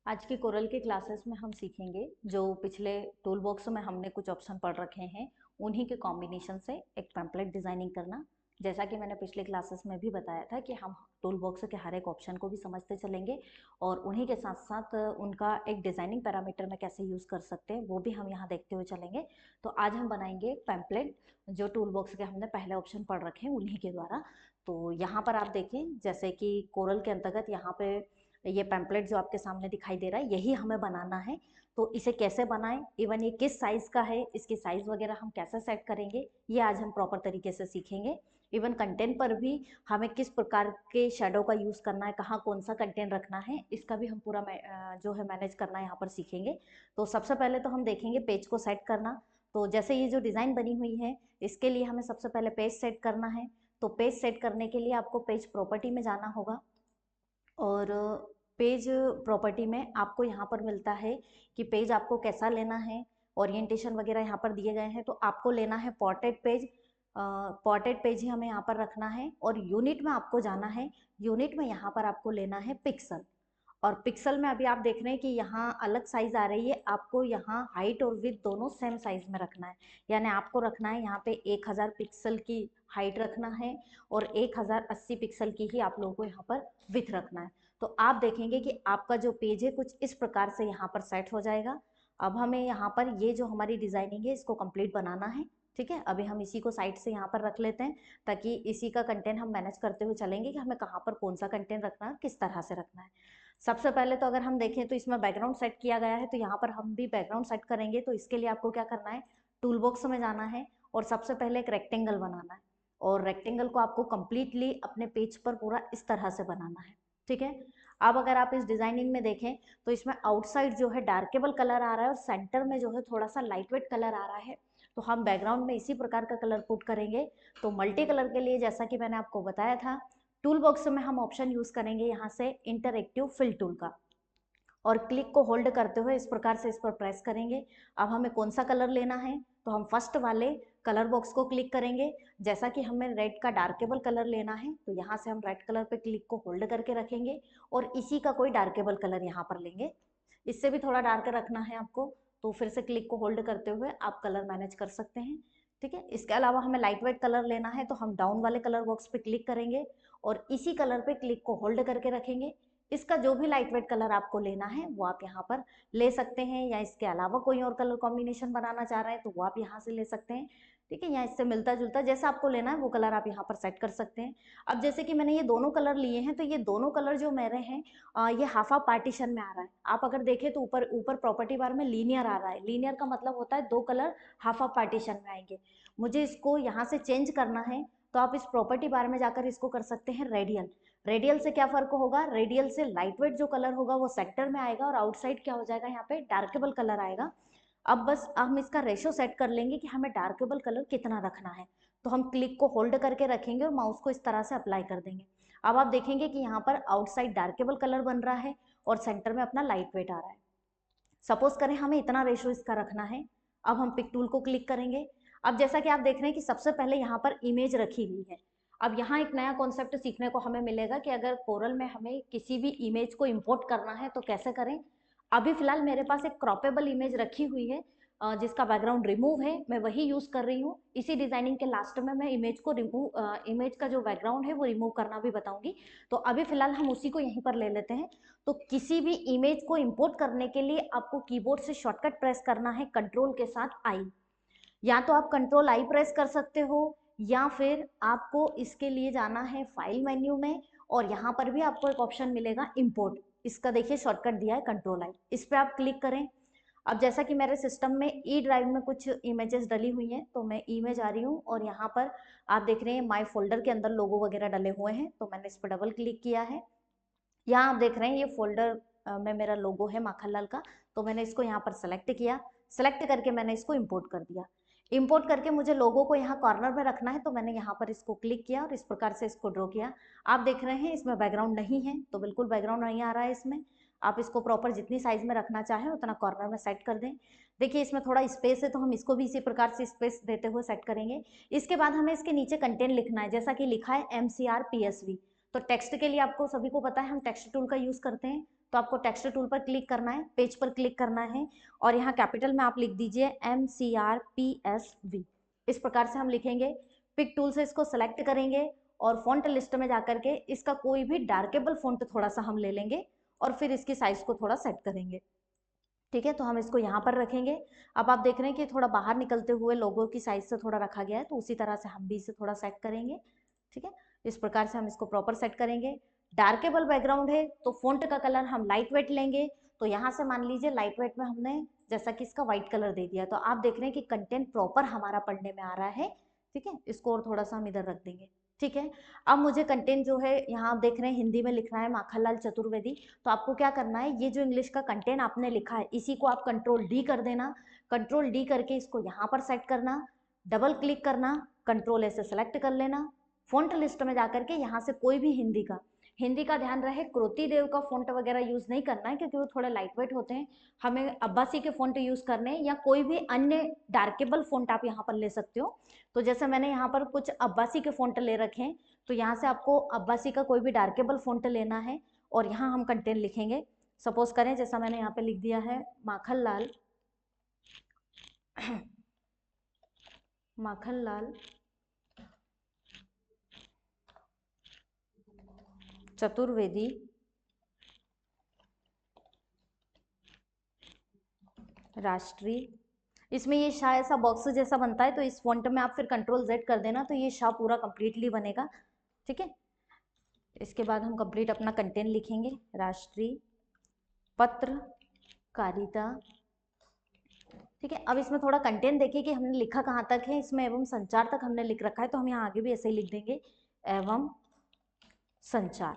आज की कोरल की क्लासेस में हम सीखेंगे जो पिछले टूल बॉक्स में हमने कुछ ऑप्शन पढ़ रखे हैं उन्हीं के कॉम्बिनेशन से एक पैम्पलेट डिजाइनिंग करना। जैसा कि मैंने पिछले क्लासेस में भी बताया था कि हम टूल बॉक्स के हर एक ऑप्शन को भी समझते चलेंगे और उन्हीं के साथ साथ उनका एक डिजाइनिंग पैरामीटर में कैसे यूज़ कर सकते हैं वो भी हम यहाँ देखते हुए चलेंगे। तो आज हम बनाएंगे एक पैम्पलेट जो टूल बॉक्स के हमने पहले ऑप्शन पढ़ रखे हैं उन्हीं के द्वारा। तो यहाँ पर आप देखें जैसे कि कोरल के अंतर्गत यहाँ पे ये पैम्पलेट जो आपके सामने दिखाई दे रहा है यही हमें बनाना है। तो इसे कैसे बनाएं, इवन ये किस साइज़ का है, इसकी साइज़ वगैरह हम कैसे सेट करेंगे, ये आज हम प्रॉपर तरीके से सीखेंगे। इवन कंटेंट पर भी हमें किस प्रकार के शेडो का यूज़ करना है, कहाँ कौन सा कंटेंट रखना है, इसका भी हम पूरा जो है मैनेज करना यहाँ पर सीखेंगे। तो सबसे पहले तो हम देखेंगे पेज को सेट करना। तो जैसे ये जो डिज़ाइन बनी हुई है इसके लिए हमें सबसे पहले पेज सेट करना है। तो पेज सेट करने के लिए आपको पेज प्रॉपर्टी में जाना होगा और पेज प्रॉपर्टी में आपको यहाँ पर मिलता है कि पेज आपको कैसा लेना है, ओरिएंटेशन वगैरह यहाँ पर दिए गए हैं। तो आपको लेना है पोर्ट्रेट पेज, पोर्ट्रेट पेज ही हमें यहाँ पर रखना है और यूनिट में आपको जाना है। यूनिट में यहाँ पर आपको लेना है पिक्सल और पिक्सल में अभी आप देख रहे हैं कि यहाँ अलग साइज आ रही है, आपको यहाँ हाइट और विड्थ दोनों सेम साइज में रखना है। यानी आपको रखना है यहाँ पे 1000 पिक्सल की हाइट रखना है और 1080 पिक्सल की ही आप लोगों को यहाँ पर विड्थ रखना है। तो आप देखेंगे कि आपका जो पेज है कुछ इस प्रकार से यहाँ पर सेट हो जाएगा। अब हमें यहाँ पर ये जो हमारी डिजाइनिंग है इसको कंप्लीट बनाना है। ठीक है, अभी हम इसी को साइड से यहाँ पर रख लेते हैं ताकि इसी का कंटेंट हम मैनेज करते हुए चलेंगे कि हमें कहाँ पर कौन सा कंटेंट रखना है, किस तरह से रखना है। सबसे पहले तो अगर हम देखें तो इसमें बैकग्राउंड सेट किया गया है, तो यहाँ पर हम भी बैकग्राउंड सेट करेंगे। तो इसके लिए आपको क्या करना है, टूल बॉक्स में जाना है और सबसे पहले एक रेक्टेंगल बनाना है और रेक्टेंगल को आपको कंप्लीटली अपने पेज पर पूरा इस तरह से बनाना है। ठीक है, अब अगर आप इस डिजाइनिंग में देखें तो इसमें आउटसाइड जो है डार्केबल कलर आ रहा है और सेंटर में जो है थोड़ा सा लाइट वेट कलर आ रहा है। तो हम बैकग्राउंड में इसी प्रकार का कलर पुट करेंगे। तो मल्टी कलर के लिए जैसा कि मैंने आपको बताया था, टूल बॉक्स में हम ऑप्शन यूज करेंगे यहाँ से इंटरएक्टिव फिल टूल का और क्लिक को होल्ड करते हुए इस प्रकार से इस पर प्रेस करेंगे। अब हमें कौन सा कलर लेना है, तो हम फर्स्ट वाले कलर बॉक्स को क्लिक करेंगे। जैसा कि हमें रेड का डार्केबल कलर लेना है तो यहाँ से हम रेड कलर पे क्लिक को होल्ड करके रखेंगे और इसी का कोई डार्केबल कलर यहाँ पर लेंगे। इससे भी थोड़ा डार्क रखना है आपको तो फिर से क्लिक को होल्ड करते हुए आप कलर मैनेज कर सकते हैं। ठीक है, इसके अलावा हमें लाइट वेट कलर लेना है तो हम डाउन वाले कलर बॉक्स पे क्लिक करेंगे और इसी कलर पे क्लिक को होल्ड करके रखेंगे। इसका जो भी लाइट वेट कलर आपको लेना है वो आप यहाँ पर ले सकते हैं या इसके अलावा कोई और कलर कॉम्बिनेशन बनाना चाह रहे हैं तो वो आप यहाँ से ले सकते हैं। ठीक है, या इससे मिलता जुलता जैसा आपको लेना है वो कलर आप यहाँ पर सेट कर सकते हैं। अब जैसे कि मैंने ये दोनों कलर लिए हैं तो ये दोनों कलर जो मेरे हैं ये हाफ हाफ पार्टीशन में आ रहा है। आप अगर देखें तो ऊपर ऊपर प्रॉपर्टी बार में लीनियर आ रहा है। लीनियर का मतलब होता है दो कलर हाफ हाफ पार्टीशन में आएंगे। मुझे इसको यहाँ से चेंज करना है तो आप इस प्रॉपर्टी बार में जाकर इसको कर सकते हैं रेडियल। रेडियल से क्या फर्क होगा, रेडियल से लाइट वेट जो कलर होगा वो सेक्टर में आएगा और आउटसाइड क्या हो जाएगा, यहाँ पे डार्केबल कलर आएगा। अब बस हम इसका रेशो सेट कर लेंगे कि हमें डार्केबल कलर कितना रखना है। तो हम क्लिक को होल्ड करके रखेंगे और माउस को इस तरह से अप्लाई कर देंगे। अब आप देखेंगे कि यहाँ पर आउटसाइड डार्केबल कलर बन रहा है और सेंटर में अपना लाइट वेट आ रहा है। सपोज करें हमें इतना रेशो इसका रखना है। अब हम पिक टूल को क्लिक करेंगे। अब जैसा कि आप देख रहे हैं कि सबसे पहले यहाँ पर इमेज रखी हुई है। अब यहाँ एक नया कॉन्सेप्ट सीखने को हमें मिलेगा कि अगर कोरल में हमें किसी भी इमेज को इंपोर्ट करना है तो कैसे करें। अभी फिलहाल मेरे पास एक क्रॉपेबल इमेज रखी हुई है जिसका बैकग्राउंड रिमूव है, मैं वही यूज कर रही हूँ। इसी डिजाइनिंग के लास्ट में मैं इमेज को रिमूव इमेज का जो बैकग्राउंड है वो रिमूव करना भी बताऊंगी। तो अभी फिलहाल हम उसी को यहीं पर ले लेते हैं। तो किसी भी इमेज को इंपोर्ट करने के लिए आपको कीबोर्ड से शॉर्टकट प्रेस करना है कंट्रोल के साथ आई। या तो आप कंट्रोल आई प्रेस कर सकते हो या फिर आपको इसके लिए जाना है फाइल मेन्यू में और यहाँ पर भी आपको एक ऑप्शन मिलेगा इंपोर्ट। इसका देखिए शॉर्टकट दिया है कंट्रोल आई, इस पर आप क्लिक करें। अब जैसा कि मेरे सिस्टम में ई ड्राइव में कुछ इमेजेस डली हुई हैं तो मैं ई में जा रही हूँ और यहाँ पर आप देख रहे हैं माय फोल्डर के अंदर लोगो वगैरह डले हुए हैं तो मैंने इस पर डबल क्लिक किया है। यहाँ आप देख रहे हैं ये फोल्डर में मेरा लोगो है माखनलाल का। तो मैंने इसको यहाँ पर सेलेक्ट किया, सेलेक्ट करके मैंने इसको इंपोर्ट कर दिया। इंपोर्ट करके मुझे लोगो को यहाँ कॉर्नर में रखना है तो मैंने यहाँ पर इसको क्लिक किया और इस प्रकार से इसको ड्रॉ किया। आप देख रहे हैं इसमें बैकग्राउंड नहीं है तो बिल्कुल बैकग्राउंड नहीं आ रहा है इसमें। आप इसको प्रॉपर जितनी साइज में रखना चाहें उतना कॉर्नर में सेट कर दें। देखिए इसमें थोड़ा स्पेस है तो हम इसको भी इसी प्रकार से स्पेस देते हुए सेट करेंगे। इसके बाद हमें इसके नीचे कंटेंट लिखना है जैसा कि लिखा है MCR PSV। तो टेक्स्ट के लिए आपको सभी को पता है हम टेक्स्ट टूल का यूज करते हैं। तो आपको टेक्स्ट टूल पर क्लिक करना है, पेज पर क्लिक करना है और यहाँ कैपिटल में आप लिख दीजिए MCRPSV। इस प्रकार से हम लिखेंगे। पिक टूल से इसको सेलेक्ट करेंगे और फॉन्ट लिस्ट में जाकर के इसका कोई भी डार्केबल फॉन्ट थोड़ा सा हम ले लेंगे और फिर इसकी साइज को थोड़ा सेट करेंगे। ठीक है, तो हम इसको यहाँ पर रखेंगे। अब आप देख रहे हैं कि थोड़ा बाहर निकलते हुए लोगो की साइज से थोड़ा रखा गया है, तो उसी तरह से हम भी इसे थोड़ा सेट करेंगे। ठीक है, इस प्रकार से हम इसको प्रॉपर सेट करेंगे। डार्केबल बैकग्राउंड है तो फॉन्ट का कलर हम लाइट वेट लेंगे। तो यहाँ से मान लीजिए लाइट वेट में हमने जैसा कि इसका व्हाइट कलर दे दिया, तो आप देख रहे हैं कि कंटेंट प्रॉपर हमारा पढ़ने में आ रहा है। ठीक है, इसको और थोड़ा सा हम इधर रख देंगे। ठीक है, अब मुझे कंटेंट जो है यहाँ आप देख रहे हैं हिंदी में लिखना है माखनलाल चतुर्वेदी। तो आपको क्या करना है, ये जो इंग्लिश का कंटेंट आपने लिखा है इसी को आप कंट्रोल डी कर देना। कंट्रोल डी करके इसको यहाँ पर सेट करना, डबल क्लिक करना, कंट्रोल ए से सेलेक्ट कर लेना। फॉन्ट लिस्ट में जाकर के यहाँ से कोई भी हिंदी का ध्यान रहे क्रोती देव का फॉन्ट वगैरह यूज नहीं करना है क्योंकि वो थोड़े लाइट वेट होते हैं। हमें अब्बासी के फॉन्ट यूज करने हैं या कोई भी अन्य डार्केबल फॉन्ट आप यहाँ पर ले सकते हो। तो जैसे मैंने यहाँ पर कुछ अब्बासी के फॉन्ट ले रखे हैं, तो यहाँ से आपको अब्बासी का कोई भी डार्केबल फॉन्ट लेना है और यहाँ हम कंटेंट लिखेंगे। सपोज करें जैसा मैंने यहाँ पे लिख दिया है माखनलाल माखनलाल चतुर्वेदी राष्ट्रीय। इसमें ये शाह ऐसा बॉक्स जैसा बनता है, तो इस फॉन्ट में आप फिर कंट्रोल Z कर देना तो ये शाह पूरा कंप्लीटली बनेगा। ठीक है, इसके बाद हम कंप्लीट अपना कंटेंट लिखेंगे। राष्ट्रीय पत्रकारिता। ठीक है, अब इसमें थोड़ा कंटेंट देखिए कि हमने लिखा कहाँ तक है। इसमें एवं संचार तक हमने लिख रखा है, तो हम यहाँ आगे भी ऐसे ही लिख देंगे एवं संचार।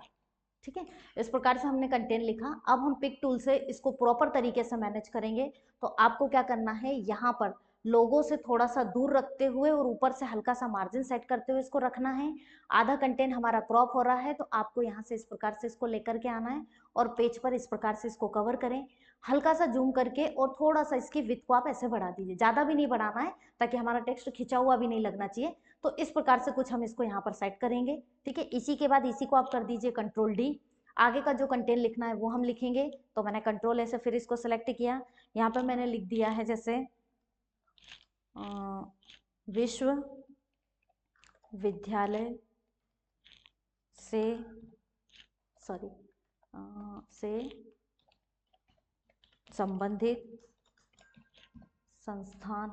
ठीक है, इस प्रकार से हमने कंटेंट लिखा। अब हम पिक टूल से इसको प्रॉपर तरीके से मैनेज करेंगे। तो आपको क्या करना है, यहाँ पर लोगों से थोड़ा सा दूर रखते हुए और ऊपर से हल्का सा मार्जिन सेट करते हुए इसको रखना है। आधा कंटेंट हमारा क्रॉप हो रहा है, तो आपको यहाँ से इस प्रकार से इसको लेकर के आना है और पेज पर इस प्रकार से इसको कवर करें। हल्का सा जूम करके और थोड़ा सा इसकी विड्थ को आप ऐसे बढ़ा दीजिए, ज़्यादा भी नहीं बढ़ाना है ताकि हमारा टेक्स्ट खिंचा हुआ भी नहीं लगना चाहिए। तो इस प्रकार से कुछ हम इसको यहाँ पर सेट करेंगे। ठीक है, इसी के बाद इसी को आप कर दीजिए कंट्रोल डी। आगे का जो कंटेंट लिखना है वो हम लिखेंगे। तो मैंने कंट्रोल ए से फिर इसको सेलेक्ट किया। यहाँ पर मैंने लिख दिया है जैसे विश्व विद्यालय से संबंधित संस्थान,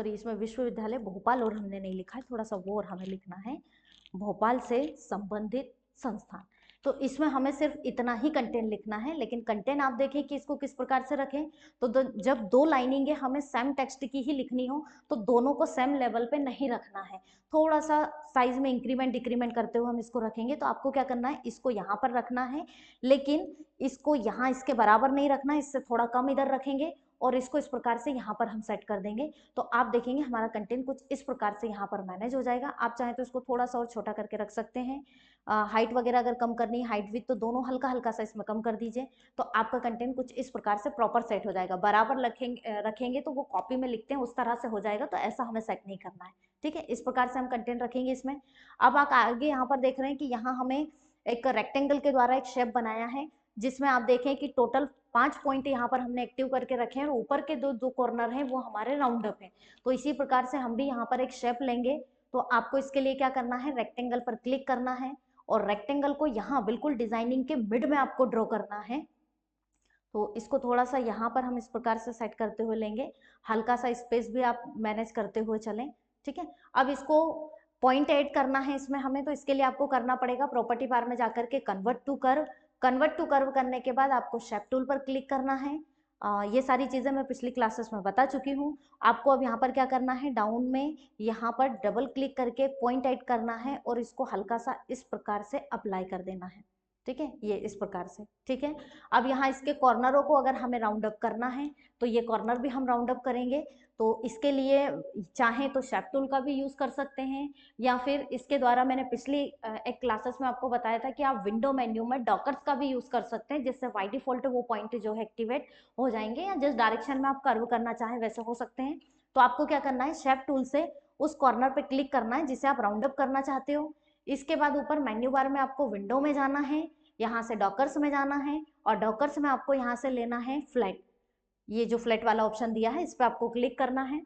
इसमें विश्वविद्यालय भोपाल और हमने नहीं लिखा है, थोड़ा सा वो और हमें लिखना है भोपाल से संबंधित संस्थान। तो इसमें हमें सिर्फ इतना ही कंटेंट लिखना है, लेकिन कंटेंट आप देखें कि इसको किस प्रकार से रखें। तो जब दो लाइनिंग हमें सेम टेक्स्ट की ही लिखनी हो तो दोनों को सेम लेवल पे नहीं रखना है, थोड़ा सा साइज में इंक्रीमेंट डिक्रीमेंट करते हुए हम इसको रखेंगे। तो आपको क्या करना है, इसको यहाँ पर रखना है, लेकिन इसको यहाँ इसके बराबर नहीं रखना है, इससे थोड़ा कम इधर रखेंगे और इसको इस प्रकार से यहाँ पर हम सेट कर देंगे। तो आप देखेंगे हमारा कंटेंट कुछ इस प्रकार से यहाँ पर मैनेज हो जाएगा। आप चाहें तो इसको थोड़ा सा और छोटा करके रख सकते हैं। हाइट वगैरह अगर कम करनी है, हाइट विड्थ, तो दोनों हल्का हल्का सा इसमें कम कर दीजिए। तो आपका कंटेंट कुछ इस प्रकार से प्रॉपर सेट हो जाएगा। बराबर रखेंगे तो वो कॉपी में लिखते हैं उस तरह से हो जाएगा, तो ऐसा हमें सेट नहीं करना है। ठीक है, इस प्रकार से हम कंटेंट रखेंगे इसमें। अब आप आगे यहाँ पर देख रहे हैं कि यहाँ हमें एक रेक्टेंगल के द्वारा एक शेप बनाया है, जिसमें आप देखें कि टोटल 5 पॉइंट यहाँ पर हमने एक्टिव करके रखे हैं और ऊपर के दो कॉर्नर हैं वो हमारे राउंड अप हैं। तो इसी प्रकार से हम भी यहाँ पर एक शेप लेंगे। तो आपको इसके लिए क्या करना है, रेक्टेंगल पर क्लिक करना है और रेक्टेंगल को यहाँ बिल्कुल डिजाइनिंग के मिड में आपको ड्रॉ करना है। तो इसको थोड़ा सा यहाँ पर हम इस प्रकार से सेट करते हुए लेंगे, हल्का सा स्पेस भी आप मैनेज करते हुए चलें। ठीक है, अब इसको पॉइंट ऐड करना है इसमें हमें, तो इसके लिए आपको करना पड़ेगा प्रॉपर्टी बार में जाकर के कन्वर्ट टू कर्व करने के बाद आपको शेप टूल पर क्लिक करना है। ये सारी चीज़ें मैं पिछली क्लासेस में बता चुकी हूँ। आपको अब यहाँ पर क्या करना है, डाउन में यहाँ पर डबल क्लिक करके पॉइंट ऐड करना है और इसको हल्का सा इस प्रकार से अप्लाई कर देना है। ठीक है, ये इस प्रकार से। ठीक है, अब यहाँ इसके कॉर्नरों को अगर हमें राउंड अप करना है तो ये कॉर्नर भी हम राउंड अप करेंगे। तो इसके लिए चाहें तो शेप टूल का भी यूज़ कर सकते हैं, या फिर इसके द्वारा मैंने पिछली एक क्लासेस में आपको बताया था कि आप विंडो मेन्यू में डॉकर्स का भी यूज़ कर सकते हैं, जिससे बाय डिफॉल्ट वो पॉइंट जो है एक्टिवेट हो जाएंगे, या जिस डायरेक्शन में आप कर्व करना चाहें वैसे हो सकते हैं। तो आपको क्या करना है, शेप टूल से उस कॉर्नर पर क्लिक करना है जिसे आप राउंड अप करना चाहते हो। इसके बाद ऊपर मेन्यू बार में आपको विंडो में जाना है, यहाँ से डॉकर्स में जाना है और डॉकर्स में आपको यहाँ से लेना है फ्लैट, ये जो फ्लैट वाला ऑप्शन दिया है इस पर आपको क्लिक करना है।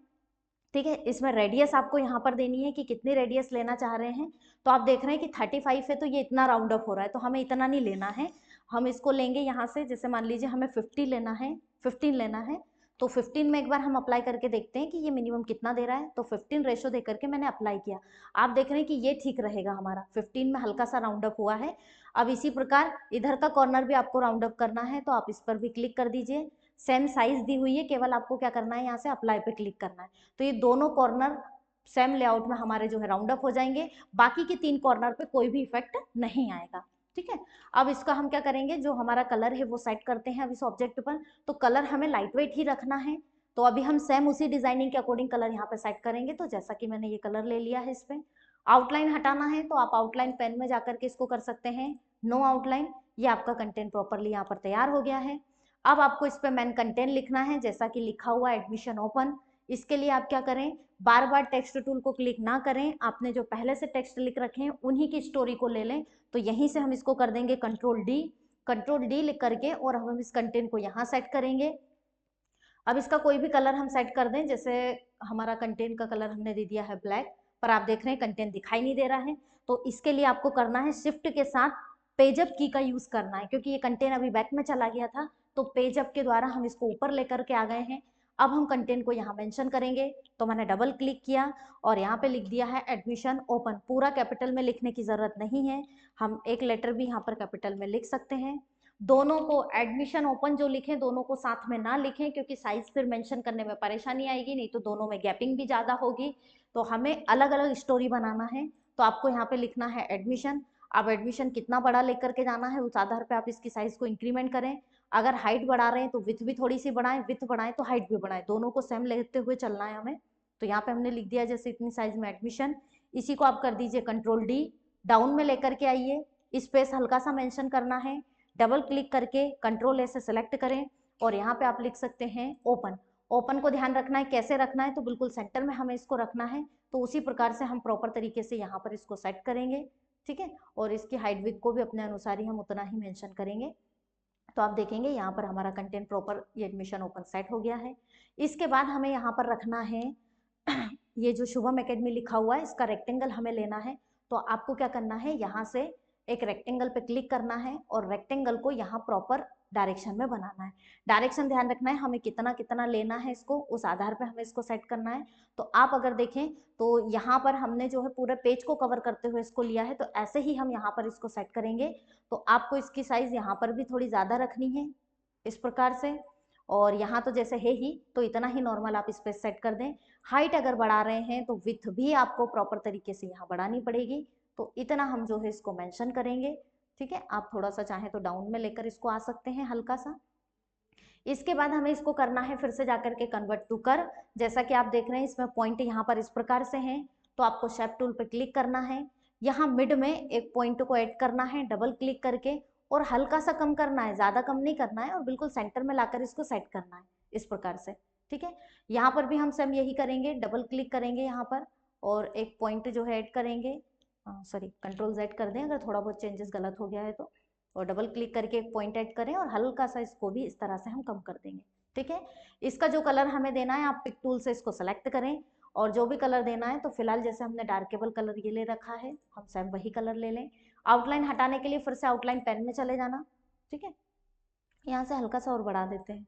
ठीक है, इसमें रेडियस आपको यहाँ पर देनी है कि कितनी रेडियस लेना चाह रहे हैं। तो आप देख रहे हैं कि 35 है तो ये इतना राउंड अप हो रहा है, तो हमें इतना नहीं लेना है, हम इसको लेंगे यहाँ से, जैसे मान लीजिए हमें 50 लेना है, 15 लेना है, तो 15 में एक बार हम अप्लाई करके देखते हैं कि ये मिनिमम कितना दे रहा है। तो 15 रेशो दे करके मैंने अप्लाई किया, आप देख रहे हैं कि ये ठीक रहेगा हमारा, 15 में हल्का सा राउंड अप हुआ है। अब इसी प्रकार इधर का कॉर्नर भी आपको राउंड अप करना है, तो आप इस पर भी क्लिक कर दीजिए, सेम साइज दी हुई है, केवल आपको क्या करना है यहाँ से अप्लाई पे क्लिक करना है। तो ये दोनों कॉर्नर सेम लेआउट में हमारे जो है राउंड अप हो जाएंगे, बाकी के 3 कॉर्नर पे कोई भी इफेक्ट नहीं आएगा। ठीक है, अब इसका हम क्या करेंगे, जो हमारा कलर है वो सेट करते हैं अब इस ऑब्जेक्ट पर। तो कलर हमें लाइट वेट ही रखना है, तो अभी हम सेम उसी डिजाइनिंग के अकॉर्डिंग कलर यहाँ पे सेट करेंगे। तो जैसा कि मैंने ये कलर ले लिया है, इस पे आउटलाइन हटाना है तो आप आउटलाइन पेन में जाकर के इसको कर सकते हैं, नो आउटलाइन। ये आपका कंटेंट प्रॉपरली यहाँ पर तैयार हो गया है। अब आपको इस पे मेन कंटेंट लिखना है, जैसा कि लिखा हुआ एडमिशन ओपन। इसके लिए आप क्या करें, बार बार टेक्स्ट टूल को क्लिक ना करें, आपने जो पहले से टेक्स्ट लिख रखे हैं उन्हीं की स्टोरी को ले लें। तो यहीं से हम इसको कर देंगे कंट्रोल डी लिख करके, और हम इस कंटेंट को यहाँ सेट करेंगे। अब इसका कोई भी कलर हम सेट कर दें, जैसे हमारा कंटेंट का कलर हमने दे दिया है ब्लैक, पर आप देख रहे हैं कंटेंट दिखाई नहीं दे रहा है। तो इसके लिए आपको करना है शिफ्ट के साथ पेजअप की का यूज करना है, क्योंकि ये कंटेंट अभी बैक में चला गया था, तो पेजअप के द्वारा हम इसको ऊपर लेकर के आ गए हैं। अब हम कंटेंट को यहाँ मेंशन करेंगे, तो मैंने डबल क्लिक किया और यहाँ पे लिख दिया है एडमिशन ओपन। पूरा कैपिटल में लिखने की जरूरत नहीं है, हम एक लेटर भी यहाँ पर कैपिटल में लिख सकते हैं। दोनों को एडमिशन ओपन जो लिखें दोनों को साथ में ना लिखें, क्योंकि साइज फिर मेंशन करने में परेशानी आएगी, नहीं तो दोनों में गैपिंग भी ज़्यादा होगी। तो हमें अलग अलग स्टोरी बनाना है, तो आपको यहाँ पे लिखना है एडमिशन। अब एडमिशन कितना बड़ा लेकर के जाना है उस आधार पे आप इसकी साइज को इंक्रीमेंट करें। अगर हाइट बढ़ा रहे हैं तो विथ भी थोड़ी सी बढ़ाएं, विथ बढ़ाएं तो हाइट भी बढ़ाएं, दोनों को सेम लेते हुए चलना है हमें। तो यहाँ पे हमने लिख दिया जैसे इतनी साइज में एडमिशन। इसी को आप कर दीजिए कंट्रोल डी, डाउन में लेकर के आइए, स्पेस हल्का सा मेंशन करना है, डबल क्लिक करके कंट्रोल ए से सिलेक्ट करें और यहाँ पे आप लिख सकते हैं ओपन। ओपन को ध्यान रखना है, कैसे रखना है, तो बिल्कुल सेंटर में हमें इसको रखना है। तो उसी प्रकार से हम प्रॉपर तरीके से यहाँ पर इसको सेट करेंगे। ठीक है, और इसकी हाइट विड्थ को भी अपने अनुसार ही हम उतना ही मेंशन करेंगे। तो आप देखेंगे यहाँ पर हमारा कंटेंट प्रॉपर ये एडमिशन ओपन सेट हो गया है। इसके बाद हमें यहाँ पर रखना है ये जो शुभम एकेडमी लिखा हुआ है इसका रेक्टेंगल हमें लेना है। तो आपको क्या करना है, यहाँ से एक रेक्टेंगल पे क्लिक करना है और रेक्टेंगल को यहाँ प्रॉपर डायरेक्शन में बनाना है। डायरेक्शन ध्यान रखना है, हमें कितना कितना लेना है इसको, उस आधार पे हमें इसको सेट करना है। तो आप अगर देखें तो यहाँ पर हमने जो है पूरे पेज को कवर करते हुए इसको लिया है, तो ऐसे ही हम यहाँ पर इसको सेट करेंगे। तो आपको इसकी साइज यहाँ पर भी थोड़ी ज़्यादा रखनी है इस प्रकार से, और यहाँ तो जैसे है ही तो इतना ही नॉर्मल आप इस पर सेट कर दें। हाइट अगर बढ़ा रहे हैं तो विथ भी आपको प्रॉपर तरीके से यहाँ बढ़ानी पड़ेगी, तो इतना हम जो है इसको मेंशन करेंगे। ठीक है, आप थोड़ा सा चाहें तो डाउन में लेकर इसको आ सकते हैं हल्का सा। इसके बाद हमें इसको करना है फिर से जाकर के कन्वर्ट टू कर। जैसा कि आप देख रहे हैं इसमें पॉइंट यहाँ पर इस प्रकार से हैं, तो आपको शेप टूल पे क्लिक करना है, यहाँ मिड में एक पॉइंट को ऐड करना है डबल क्लिक करके, और हल्का सा कम करना है, ज़्यादा कम नहीं करना है, और बिल्कुल सेंटर में लाकर इसको सेट करना है इस प्रकार से। ठीक है, यहाँ पर भी हम सेम यही करेंगे, डबल क्लिक करेंगे यहाँ पर और एक पॉइंट जो है ऐड करेंगे, सॉरी कंट्रोल Z कर दें अगर थोड़ा बहुत चेंजेस गलत हो गया है तो, और डबल क्लिक करके एक पॉइंट ऐड करें और हल्का सा इसको भी इस तरह से हम कम कर देंगे। ठीक है, इसका जो कलर हमें देना है आप पिक टूल से इसको सेलेक्ट करें, और जो भी कलर देना है, तो फिलहाल जैसे हमने डार्केबल कलर ये ले रखा है हम सेम वही कलर ले लें। आउटलाइन हटाने के लिए फिर से आउटलाइन पेन में चले जाना। ठीक है, यहाँ से हल्का सा और बढ़ा देते हैं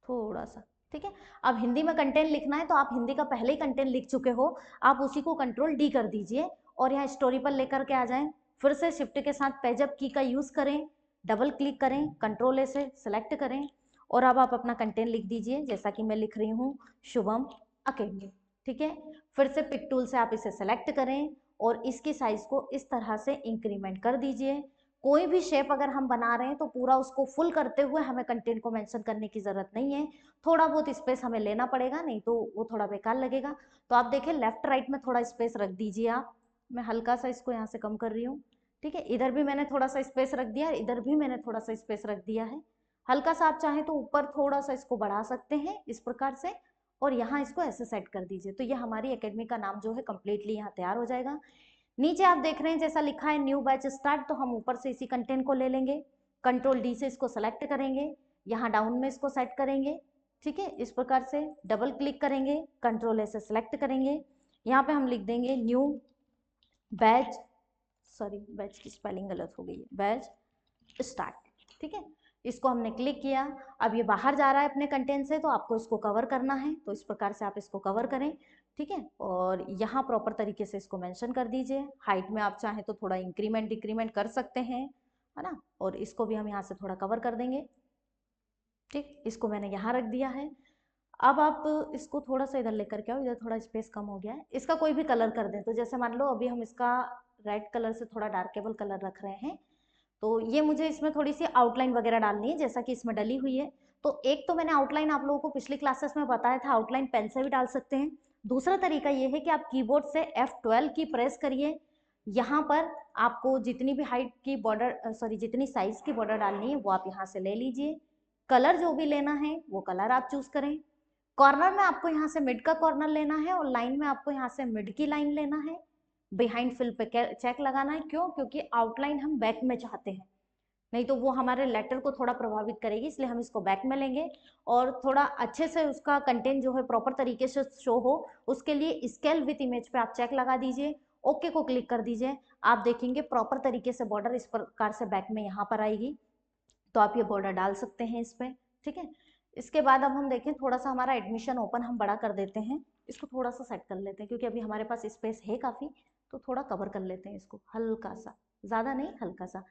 थोड़ा सा। ठीक है, अब हिंदी में कंटेंट लिखना है, तो आप हिंदी का पहले ही कंटेंट लिख चुके हो, आप उसी को कंट्रोल डी कर दीजिए और यहाँ स्टोरी पर लेकर के आ जाएं। फिर से शिफ्ट के साथ पेजअप की का यूज़ करें, डबल क्लिक करें, कंट्रोल ए से सिलेक्ट करें और अब आप अपना कंटेंट लिख दीजिए, जैसा कि मैं लिख रही हूँ शुभम अकेडमी। ठीक है, फिर से पिक टूल से आप इसे सेलेक्ट करें और इसकी साइज को इस तरह से इंक्रीमेंट कर दीजिए। कोई भी शेप अगर हम बना रहे हैं तो पूरा उसको फुल करते हुए हमें कंटेंट को मेंशन करने की ज़रूरत नहीं है, थोड़ा बहुत स्पेस हमें लेना पड़ेगा, नहीं तो वो थोड़ा बेकार लगेगा। तो आप देखें लेफ्ट राइट में थोड़ा स्पेस रख दीजिए आप, मैं हल्का सा इसको यहाँ से कम कर रही हूँ। ठीक है, इधर भी मैंने थोड़ा सा स्पेस रख दिया, इधर भी मैंने थोड़ा सा स्पेस रख दिया है। हल्का सा आप चाहें तो ऊपर थोड़ा सा इसको बढ़ा सकते हैं इस प्रकार से, और यहाँ इसको ऐसे सेट कर दीजिए। तो ये हमारी एकेडमी का नाम जो है कम्प्लीटली यहाँ तैयार हो जाएगा। नीचे आप देख रहे हैं जैसा लिखा है न्यू बैच स्टार्ट, तो हम ऊपर से इसी कंटेंट को ले लेंगे, कंट्रोल डी से इसको सेलेक्ट करेंगे, यहाँ डाउन में इसको सेट करेंगे, ठीक है। इस प्रकार से डबल क्लिक करेंगे, कंट्रोल ए से सेलेक्ट करेंगे, यहाँ पे हम लिख देंगे न्यू बैच, सॉरी बैच की स्पेलिंग गलत हो गई है, बैच स्टार्ट, ठीक है। इसको हमने क्लिक किया, अब ये बाहर जा रहा है अपने कंटेंट से, तो आपको इसको कवर करना है, तो इस प्रकार से आप इसको कवर करें, ठीक है। और यहाँ प्रॉपर तरीके से इसको मेंशन कर दीजिए, हाइट में आप चाहें तो थोड़ा इंक्रीमेंट डिक्रीमेंट कर सकते हैं, है ना। और इसको भी हम यहाँ से थोड़ा कवर कर देंगे, ठीक। इसको मैंने यहाँ रख दिया है। अब आप इसको थोड़ा सा इधर लेकर के आओ, इधर थोड़ा स्पेस कम हो गया है, इसका कोई भी कलर कर दें, तो जैसे मान लो अभी हम इसका रेड कलर से थोड़ा डार्केबल कलर रख रहे हैं, तो ये मुझे इसमें थोड़ी सी आउटलाइन वगैरह डालनी है जैसा कि इसमें डली हुई है। तो एक तो मैंने आउटलाइन आप लोगों को पिछली क्लासेस में बताया था, आउटलाइन पेन से भी डाल सकते हैं। दूसरा तरीका ये है कि आप कीबोर्ड से F12 की प्रेस करिए, यहाँ पर आपको जितनी भी हाइट की बॉर्डर, सॉरी जितनी साइज की बॉर्डर डालनी है वो आप यहाँ से ले लीजिए, कलर जो भी लेना है वो कलर आप चूज करें। कॉर्नर में आपको यहाँ से मिड का कॉर्नर लेना है, और लाइन में आपको यहाँ से मिड की लाइन लेना है, बिहाइंड फिल पे चेक लगाना है। क्यों? क्योंकि आउटलाइन हम बैक में चाहते हैं, नहीं तो वो हमारे लेटर को थोड़ा प्रभावित करेगी, इसलिए हम इसको बैक में लेंगे। और थोड़ा अच्छे से उसका कंटेंट जो है प्रॉपर तरीके से शो हो, उसके लिए स्केल विथ इमेज पे आप चेक लगा दीजिए, ओके को क्लिक कर दीजिए। आप देखेंगे प्रॉपर तरीके से बॉर्डर इस प्रकार से बैक में यहाँ पर आएगी, तो आप ये बॉर्डर डाल सकते हैं इस पर, ठीक है। इसके बाद अब हम देखें, थोड़ा सा हमारा एडमिशन ओपन हम बड़ा कर देते हैं, इसको थोड़ा सा सेट कर लेते हैं क्योंकि अभी हमारे पास स्पेस है काफ़ी, तो थोड़ा कवर कर लेते हैं इसको हल्का सा, ज़्यादा नहीं हल्का सा।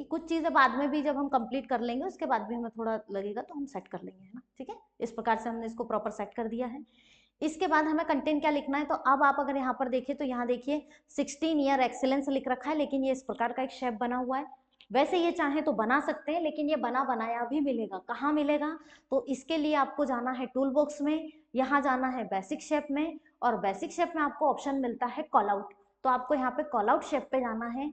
कुछ चीज़ें बाद में भी जब हम कंप्लीट कर लेंगे उसके बाद भी हमें थोड़ा लगेगा तो हम सेट कर लेंगे, है ना, ठीक है। इस प्रकार से हमने इसको प्रॉपर सेट कर दिया है। इसके बाद हमें कंटेंट क्या लिखना है, तो अब आप अगर यहाँ पर देखिए तो यहाँ देखिए 16 ईयर एक्सीलेंस लिख रखा है, लेकिन ये इस प्रकार का एक शेप बना हुआ है। वैसे ये चाहे तो बना सकते हैं, लेकिन ये बना बनाया भी मिलेगा। कहाँ मिलेगा? तो इसके लिए आपको जाना है टूल बॉक्स में, यहाँ जाना है बेसिक शेप में, और बेसिक शेप में आपको ऑप्शन मिलता है कॉल आउट, तो आपको यहाँ पे कॉल आउट शेप पे जाना है,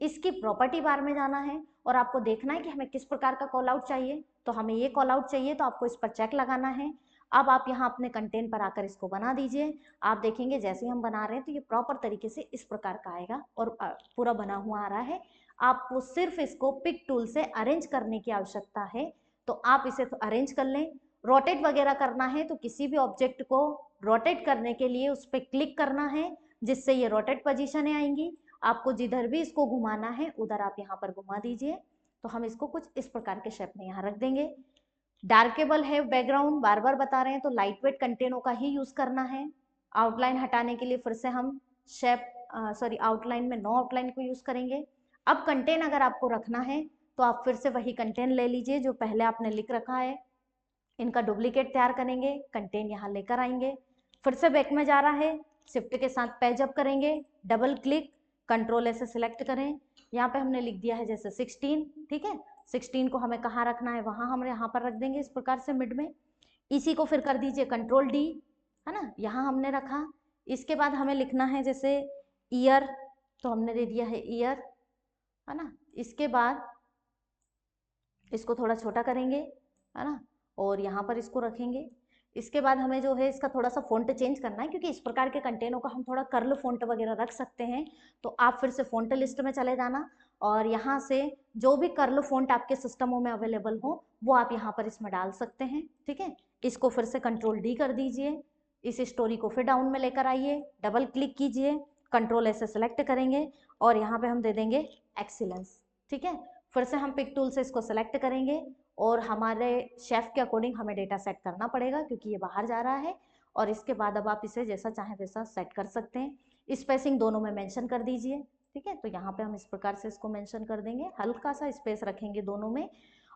इसकी प्रॉपर्टी बार में जाना है, और आपको देखना है कि हमें किस प्रकार का कॉल आउट चाहिए। तो हमें ये कॉल आउट चाहिए, तो आपको इस पर चेक लगाना है। अब आप यहाँ अपने कंटेंट पर आकर इसको बना दीजिए। आप देखेंगे जैसे ही हम बना रहे हैं तो ये प्रॉपर तरीके से इस प्रकार का आएगा और पूरा बना हुआ आ रहा है। आपको सिर्फ इसको पिक टूल से अरेंज करने की आवश्यकता है, तो आप इसे तो अरेंज कर लें। रोटेट वगैरह करना है तो किसी भी ऑब्जेक्ट को रोटेट करने के लिए उस पर क्लिक करना है, जिससे ये रोटेट पोजीशन आएंगी। आपको जिधर भी इसको घुमाना है उधर आप यहाँ पर घुमा दीजिए। तो हम इसको कुछ इस प्रकार के शेप में यहाँ रख देंगे। डार्केबल है बैकग्राउंड, बार बार बता रहे हैं, तो लाइट वेट कंटेनों का ही यूज करना है। आउटलाइन हटाने के लिए फिर से हम शेप सॉरी आउटलाइन में नो आउटलाइन को यूज करेंगे। अब कंटेंट अगर आपको रखना है तो आप फिर से वही कंटेंट ले लीजिए जो पहले आपने लिख रखा है, इनका डुप्लीकेट तैयार करेंगे, कंटेंट यहाँ लेकर आएंगे, फिर से बैक में जा रहा है, शिफ्ट के साथ पेज अप करेंगे, डबल क्लिक, कंट्रोल ऐसे सिलेक्ट करें, यहाँ पे हमने लिख दिया है जैसे 16, ठीक है। 16 को हमें कहाँ रखना है, वहाँ हम यहाँ पर रख देंगे इस प्रकार से मिड में। इसी को फिर कर दीजिए कंट्रोल डी, है ना, यहाँ हमने रखा। इसके बाद हमें लिखना है जैसे ईयर, तो हमने दे दिया है ईयर, है ना। इसके बाद इसको थोड़ा छोटा करेंगे, है ना, और यहाँ पर इसको रखेंगे। इसके बाद हमें जो है इसका थोड़ा सा फ़ॉन्ट चेंज करना है, क्योंकि इस प्रकार के कंटेनों का हम थोड़ा कर्ल फ़ॉन्ट वगैरह रख सकते हैं। तो आप फिर से फ़ॉन्ट लिस्ट में चले जाना, और यहाँ से जो भी कर्ल फ़ॉन्ट आपके सिस्टमों में अवेलेबल हो वो आप यहाँ पर इसमें डाल सकते हैं, ठीक है। इसको फिर से कंट्रोल डी कर दीजिए, इस स्टोरी को फिर डाउन में लेकर आइए, डबल क्लिक कीजिए, कंट्रोल ऐसे सेलेक्ट करेंगे, और यहाँ पे हम दे देंगे एक्सीलेंस, ठीक है। फिर से हम पिक टूल से इसको सेलेक्ट करेंगे, और हमारे शेफ के अकॉर्डिंग हमें डेटा सेट करना पड़ेगा क्योंकि ये बाहर जा रहा है। और इसके बाद अब आप इसे जैसा चाहें वैसा सेट कर सकते हैं। स्पेसिंग दोनों में मेंशन कर दीजिए, ठीक है। तो यहाँ पे हम इस प्रकार से इसको मेंशन कर देंगे, हल्का सा स्पेस रखेंगे दोनों में।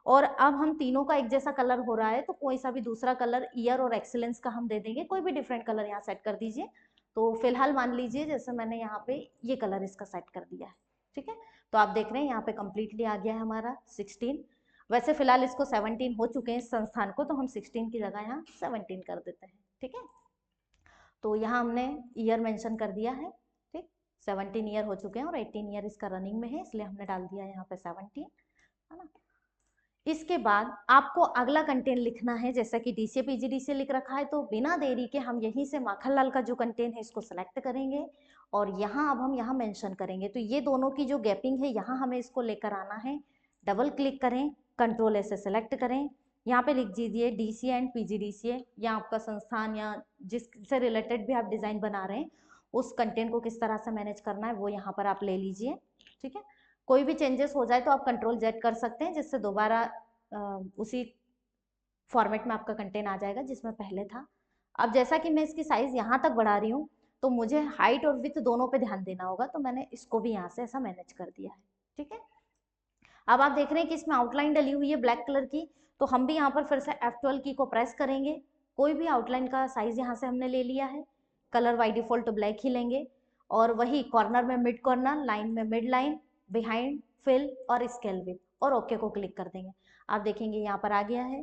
और अब हम तीनों का एक जैसा कलर हो रहा है, तो कोई सा भी दूसरा कलर ईयर और एक्सीलेंस का हम दे देंगे, कोई भी डिफरेंट कलर यहाँ सेट कर दीजिए। तो फिलहाल मान लीजिए जैसे मैंने यहाँ पे ये कलर इसका सेट कर दिया है, ठीक है। तो आप देख रहे हैं यहाँ पे कम्प्लीटली आ गया है हमारा 16। वैसे फिलहाल इसको 17 हो चुके हैं इस संस्थान को, तो हम 16 की जगह यहाँ 17 कर देते हैं, ठीक है। तो यहाँ हमने ईयर मेंशन कर दिया है, ठीक। 17 ईयर हो चुके हैं और 18 ईयर इसका रनिंग में है, इसलिए हमने डाल दिया यहाँ पे 17, है ना। इसके बाद आपको अगला कंटेंट लिखना है, जैसा कि डीसीए पीजीडीसीए लिख रखा है, तो बिना देरी के हम यहीं से माखनलाल का जो कंटेंट है इसको सेलेक्ट करेंगे और यहाँ अब हम यहाँ मेंशन करेंगे। तो ये दोनों की जो गैपिंग है यहाँ हमें इसको लेकर आना है। डबल क्लिक करें, कंट्रोल ऐसे सेलेक्ट करें, यहाँ पे लिख दीजिए डीसीए एंड पीजीडीसीए, या आपका संस्थान या जिससे रिलेटेड भी आप डिज़ाइन बना रहे हैं उस कंटेंट को किस तरह से मैनेज करना है वो यहाँ पर आप ले लीजिए। ठीक है, कोई भी चेंजेस हो जाए तो आप कंट्रोल जेड कर सकते हैं, जिससे दोबारा उसी फॉर्मेट में आपका कंटेंट आ जाएगा जिसमें पहले था। अब जैसा कि मैं इसकी साइज़ यहाँ तक बढ़ा रही हूँ तो मुझे हाइट और विड्थ दोनों पे ध्यान देना होगा, तो मैंने इसको भी यहाँ से ऐसा मैनेज कर दिया है। ठीक है, अब आप देख रहे हैं कि इसमें आउटलाइन डली हुई है ब्लैक कलर की, तो हम भी यहाँ पर फिर से F12 की को प्रेस करेंगे। कोई भी आउटलाइन का साइज यहाँ से हमने ले लिया है, कलर बाई डिफॉल्ट ब्लैक ही लेंगे, और वही कॉर्नर में मिड कॉर्नर, लाइन में मिड लाइन, बिहाइंड, फिल और स्केल विथ, और ओके को क्लिक कर देंगे। आप देखेंगे यहाँ पर आ गया है,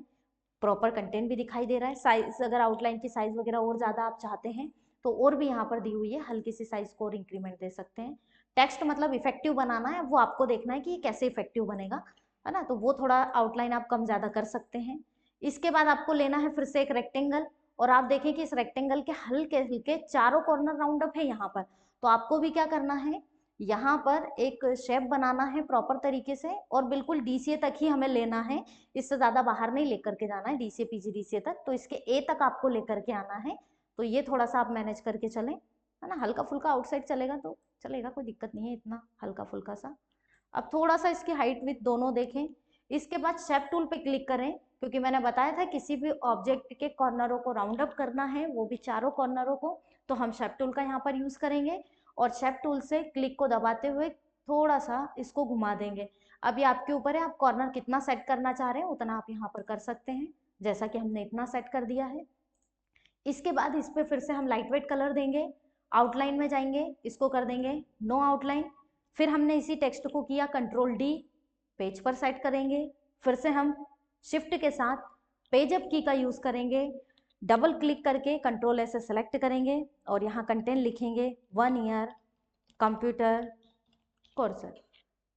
प्रॉपर कंटेंट भी दिखाई दे रहा है। साइज अगर आउटलाइन की साइज वगैरह और ज़्यादा आप चाहते हैं तो और भी यहाँ पर दी हुई है, हल्की सी साइज को और इंक्रीमेंट दे सकते हैं। टेक्स्ट मतलब इफेक्टिव बनाना है, वो आपको देखना है कि ये कैसे इफेक्टिव बनेगा, है ना, तो वो थोड़ा आउटलाइन आप कम ज़्यादा कर सकते हैं। इसके बाद आपको लेना है फिर से एक रेक्टेंगल, और आप देखें कि इस रेक्टेंगल के हल्के हल्के चारों कॉर्नर राउंड अप है यहाँ पर, तो आपको भी क्या करना है, यहाँ पर एक शेप बनाना है प्रॉपर तरीके से, और बिल्कुल डीसीए तक ही हमें लेना है, इससे ज़्यादा बाहर नहीं लेकर के जाना है डीसीए पीजीडीसीए तक, तो इसके ए तक आपको लेकर के आना है। तो ये थोड़ा सा आप मैनेज करके चलें, है ना, हल्का फुल्का आउटसाइड चलेगा तो चलेगा, कोई दिक्कत नहीं है, इतना हल्का फुल्का सा। अब थोड़ा सा इसकी हाइट विथ दोनों देखें। इसके बाद शेप टूल पे क्लिक करें, क्योंकि मैंने बताया था किसी भी ऑब्जेक्ट के कॉर्नरों को राउंड अप करना है, वो भी चारों कॉर्नरों को, तो हम शेप टूल का यहाँ पर यूज़ करेंगे, और शेप टूल से क्लिक को दबाते हुए थोड़ा सा इसको घुमा देंगे। अब ये आपके ऊपर है, आप कॉर्नर कितना सेट करना चाह रहे हैं उतना आप यहाँ पर कर सकते हैं, जैसा कि हमने इतना सेट कर दिया है। इसके बाद इस पर फिर से हम लाइट वेट कलर देंगे, आउटलाइन में जाएंगे, इसको कर देंगे नो आउटलाइन, फिर हमने इसी टेक्स्ट को किया कंट्रोल डी, पेज पर सेट करेंगे, फिर से हम शिफ्ट के साथ पेज अप की का यूज़ करेंगे, डबल क्लिक करके कंट्रोल ऐसे सेलेक्ट करेंगे और यहाँ कंटेंट लिखेंगे 1 ईयर कंप्यूटर कोर्सर।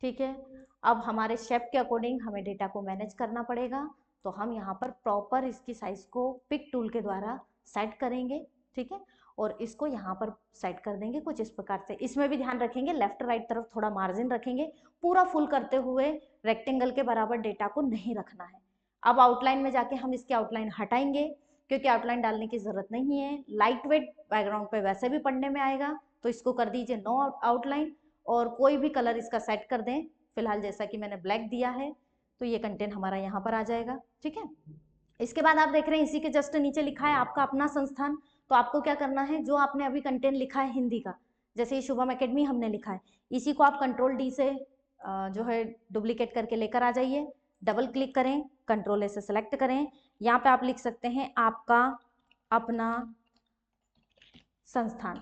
ठीक है, अब हमारे शेप के अकॉर्डिंग हमें डेटा को मैनेज करना पड़ेगा, तो हम यहाँ पर प्रॉपर इसकी साइज को पिक टूल के द्वारा सेट करेंगे। ठीक है, और इसको यहाँ पर सेट कर देंगे कुछ इस प्रकार से। इसमें भी ध्यान रखेंगे लेफ्ट राइट तरफ थोड़ा मार्जिन रखेंगे, पूरा फुल करते हुए रेक्टेंगल के बराबर डेटा को नहीं रखना है। अब आउटलाइन में जाके हम इसकी आउटलाइन हटाएंगे, क्योंकि आउटलाइन डालने की जरूरत नहीं है, लाइट वेट बैकग्राउंड पे वैसे भी पढ़ने में आएगा, तो इसको कर दीजिए नो आउटलाइन, और कोई भी कलर इसका सेट कर दें, फिलहाल जैसा कि मैंने ब्लैक दिया है, तो ये कंटेंट हमारा यहाँ पर आ जाएगा। ठीक है, इसके बाद आप देख रहे हैं इसी के जस्ट नीचे लिखा है आपका अपना संस्थान, तो आपको क्या करना है, जो आपने अभी कंटेंट लिखा है हिंदी का, जैसे ये शुभम एकेडमी हमने लिखा है, इसी को आप कंट्रोल डी से जो है डुप्लीकेट करके लेकर आ जाइए, डबल क्लिक करें, कंट्रोल ए से सेलेक्ट करें, यहाँ पे आप लिख सकते हैं आपका अपना संस्थान।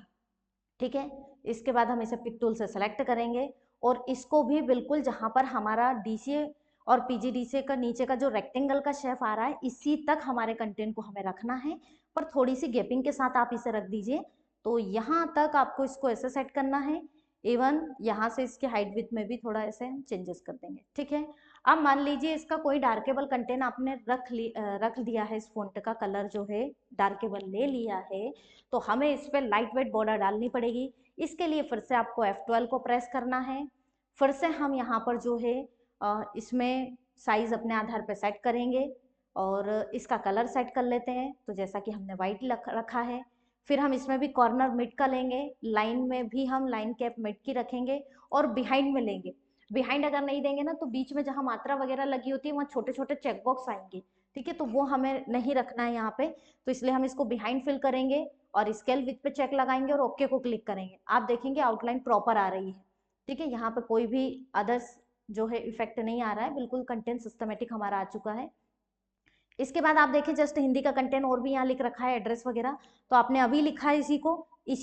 ठीक है, इसके बाद हम इसे पिक टूल से सेलेक्ट करेंगे, और इसको भी बिल्कुल जहाँ पर हमारा डीसीए और पीजीडीसीए का नीचे का जो रेक्टेंगल का शेप आ रहा है इसी तक हमारे कंटेंट को हमें रखना है, पर थोड़ी सी गैपिंग के साथ आप इसे रख दीजिए, तो यहाँ तक आपको इसको ऐसे सेट करना है। इवन यहाँ से इसके हाइट विथ में भी थोड़ा ऐसे हम चेंजेस कर देंगे। ठीक है, अब मान लीजिए इसका कोई डार्केबल कंटेंट आपने रख दिया है, इस फॉन्ट का कलर जो है डार्केबल ले लिया है, तो हमें इस पर लाइट वेट बॉर्डर डालनी पड़ेगी। इसके लिए फिर से आपको F12 को प्रेस करना है, फिर से हम यहाँ पर जो है इसमें साइज अपने आधार पर सेट करेंगे, और इसका कलर सेट कर लेते हैं, तो जैसा कि हमने वाइट रखा है, फिर हम इसमें भी कॉर्नर मिड का लेंगे, लाइन में भी हम लाइन कैप मिड की रखेंगे, और बिहाइंड में लेंगे। बिहाइंड अगर नहीं देंगे ना तो बीच में जहाँ मात्रा वगैरह लगी होती है वहाँ छोटे छोटे चेक बॉक्स आएंगे। ठीक है, तो वो हमें नहीं रखना है यहाँ पे, तो इसलिए हम इसको बिहाइंड फिल करेंगे और स्केल विथ पे चेक लगाएंगे और ओके को क्लिक करेंगे। आप देखेंगे आउटलाइन प्रॉपर आ रही है। ठीक है, यहाँ पे कोई भी अदर्स जो है इफेक्ट नहीं आ रहा है, बिल्कुल कंटेंट सिस्टमेटिक हमारा आ चुका है। इसके बाद आप देखें जस्ट हिंदी का कंटेंट और भी यहाँ लिख रखा है, एड्रेस वगैरह, तो आपने अभी लिखा है इसी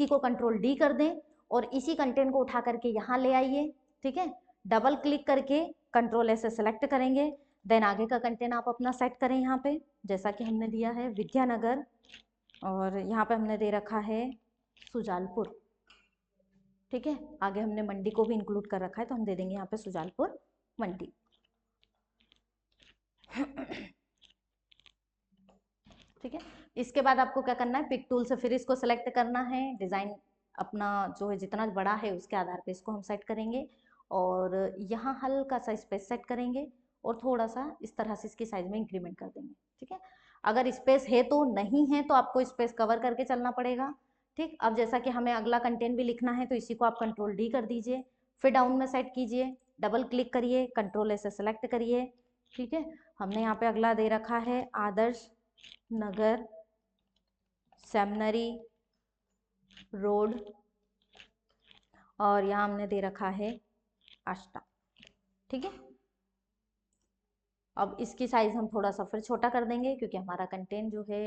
को कंट्रोल डी कर दें और इसी कंटेंट को उठा करके यहाँ ले आइए। ठीक है, डबल क्लिक करके कंट्रोल ऐसे सेलेक्ट करेंगे, देन आगे का कंटेंट आप अपना सेट करें यहाँ पे, जैसा कि हमने दिया है विद्यानगर, और यहाँ पे हमने दे रखा है सुजालपुर। ठीक है, आगे हमने मंडी को भी इंक्लूड कर रखा है, तो हम दे देंगे यहाँ पे सुजालपुर मंडी। इसके बाद आपको क्या करना है, पिक टूल से फिर इसको सेलेक्ट करना है, डिज़ाइन अपना जो है जितना बड़ा है उसके आधार पे इसको हम सेट करेंगे और यहाँ हल्का सा स्पेस सेट करेंगे और थोड़ा सा इस तरह से इसकी साइज में इंक्रीमेंट कर देंगे। ठीक है, अगर स्पेस है तो, नहीं है तो आपको स्पेस कवर करके चलना पड़ेगा। ठीक, अब जैसा कि हमें अगला कंटेंट भी लिखना है तो इसी को आप कंट्रोल डी कर दीजिए, फिर डाउन में सेट कीजिए, डबल क्लिक करिए, कंट्रोल ऐसे सेलेक्ट करिए। ठीक है, हमने यहाँ पे अगला दे रखा है आदर्श नगर सेमिनरी रोड और यहाँ हमने दे रखा है आष्टा। ठीक है, अब इसकी साइज हम थोड़ा सा फिर छोटा कर देंगे क्योंकि हमारा कंटेंट जो है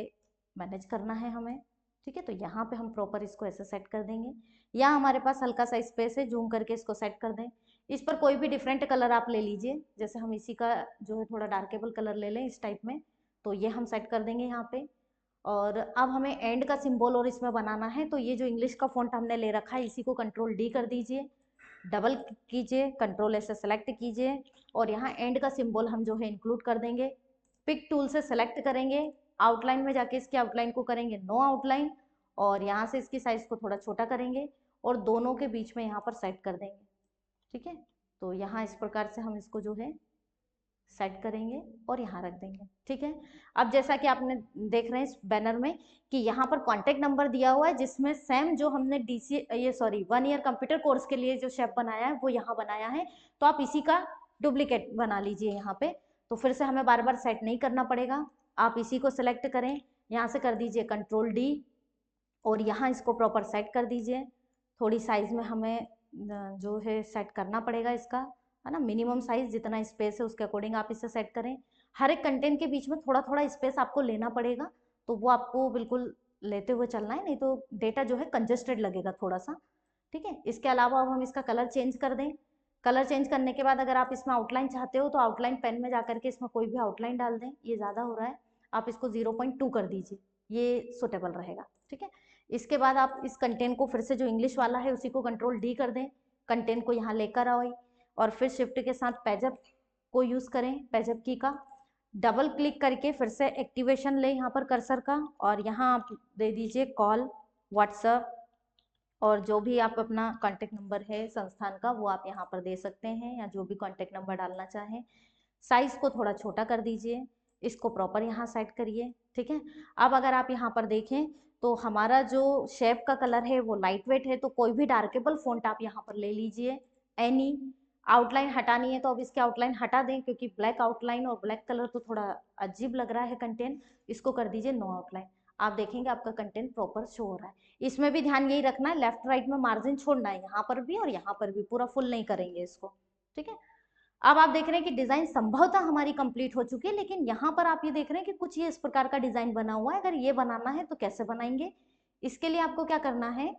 मैनेज करना है हमें। ठीक है, तो यहाँ पे हम प्रॉपर इसको ऐसे सेट कर देंगे। यहाँ हमारे पास हल्का सा स्पेस है, जूम करके इसको सेट कर दें। इस पर कोई भी डिफरेंट कलर आप ले लीजिए, जैसे हम इसी का जो है थोड़ा डार्केबल कलर ले लें इस टाइप में, तो ये हम सेट कर देंगे यहाँ पे। और अब हमें एंड का सिंबल और इसमें बनाना है, तो ये जो इंग्लिश का फॉन्ट हमने ले रखा है इसी को कंट्रोल डी कर दीजिए, डबल कीजिए, कंट्रोल ऐसे सेलेक्ट कीजिए और यहाँ एंड का सिंबल हम जो है इंक्लूड कर देंगे। पिक टूल से सेलेक्ट करेंगे, आउटलाइन में जाके इसकी आउटलाइन को करेंगे नो आउटलाइन और यहाँ से इसकी साइज को थोड़ा छोटा करेंगे और दोनों के बीच में यहाँ पर सेट कर देंगे। ठीक है, तो यहाँ इस प्रकार से हम इसको जो है सेट करेंगे और यहाँ रख देंगे। ठीक है, अब जैसा कि आपने देख रहे हैं इस बैनर में कि यहाँ पर कॉन्टेक्ट नंबर दिया हुआ है जिसमें सेम जो हमने ये 1 ईयर कंप्यूटर कोर्स के लिए जो शेप बनाया है वो यहाँ बनाया है, तो आप इसी का डुप्लीकेट बना लीजिए यहाँ पे, तो फिर से हमें बार बार सेट नहीं करना पड़ेगा। आप इसी को सिलेक्ट करें, यहाँ से कर दीजिए कंट्रोल डी और यहाँ इसको प्रॉपर सेट कर दीजिए। थोड़ी साइज में हमें जो है सेट करना पड़ेगा इसका, है ना, मिनिमम साइज जितना स्पेस है उसके अकॉर्डिंग आप इसे सेट करें। हर एक कंटेंट के बीच में थोड़ा थोड़ा स्पेस आपको लेना पड़ेगा, तो वो आपको बिल्कुल लेते हुए चलना है, नहीं तो डेटा जो है कंजेस्टेड लगेगा थोड़ा सा। ठीक है, इसके अलावा अब हम इसका कलर चेंज कर दें। कलर चेंज करने के बाद अगर आप इसमें आउटलाइन चाहते हो तो आउटलाइन पेन में जाकर के इसमें कोई भी आउटलाइन डाल दें, ये ज़्यादा हो रहा है, आप इसको 0.2 कर दीजिए, ये सुटेबल रहेगा। ठीक है, इसके बाद आप इस कंटेंट को फिर से जो इंग्लिश वाला है उसी को कंट्रोल डी कर दें, कंटेंट को यहाँ लेकर आओ और फिर शिफ्ट के साथ पेजअप को यूज़ करें, पेजअप की का डबल क्लिक करके फिर से एक्टिवेशन ले यहाँ पर कर्सर का और यहाँ आप दे दीजिए कॉल व्हाट्सएप और जो भी आप अपना कॉन्टेक्ट नंबर है संस्थान का वो आप यहाँ पर दे सकते हैं या जो भी कॉन्टेक्ट नंबर डालना चाहें। साइज को थोड़ा छोटा कर दीजिए, इसको प्रॉपर यहाँ सेट करिए। ठीक है, अब अगर आप यहाँ पर देखें तो हमारा जो शेप का कलर है वो लाइट वेट है, तो कोई भी डार्केबल फॉन्ट आप यहाँ पर ले लीजिए एनी। आउटलाइन हटानी है तो अब इसकी आउटलाइन हटा दें क्योंकि ब्लैक आउटलाइन और ब्लैक कलर तो थोड़ा अजीब लग रहा है कंटेंट, इसको कर दीजिए नो आउटलाइन। आप देखेंगे आपका कंटेंट प्रॉपर शो हो रहा है। इसमें भी ध्यान यही रखना है, लेफ्ट राइट में मार्जिन छोड़ना है, यहाँ पर भी और यहाँ पर भी, पूरा फुल नहीं करेंगे इसको। ठीक है, अब आप देख रहे हैं कि डिजाइन संभवतः हमारी कंप्लीट हो चुकी है, लेकिन यहाँ पर आप ये देख रहे हैं कि कुछ ये इस प्रकार का डिजाइन बना हुआ है। अगर ये बनाना है तो कैसे बनाएंगे, इसके लिए आपको क्या करना है,